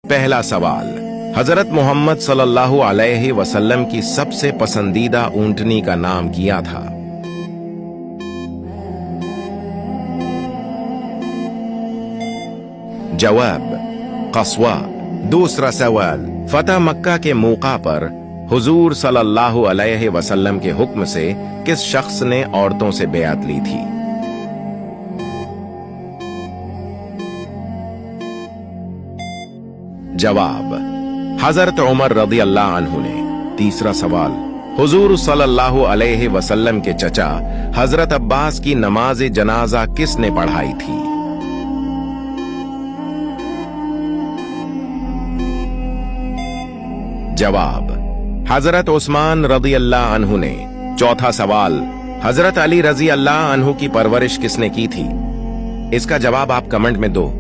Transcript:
पहला सवाल, हजरत मोहम्मद सल्लल्लाहु अलैहि वसल्लम की सबसे पसंदीदा ऊंटनी का नाम क्या था? जवाब, कस्वा। दूसरा सवाल, फतह मक्का के मौका पर हुजूर सल्लल्लाहु अलैहि वसल्लम के हुक्म से किस शख्स ने औरतों से बैअत ली थी? जवाब, हजरत उमर रज़ी अल्लाह अन्हु ने। तीसरा सवाल, हुजूर सल्लल्लाहु अलैहि वसल्लम के चचा हजरत अब्बास की नमाज जनाजा किसने पढ़ाई थी? जवाब, हजरत उस्मान रज़ी अल्लाह अन्हु ने। चौथा सवाल, हजरत अली रज़ी अल्लाह अन्हु की परवरिश किसने की थी? इसका जवाब आप कमेंट में दो।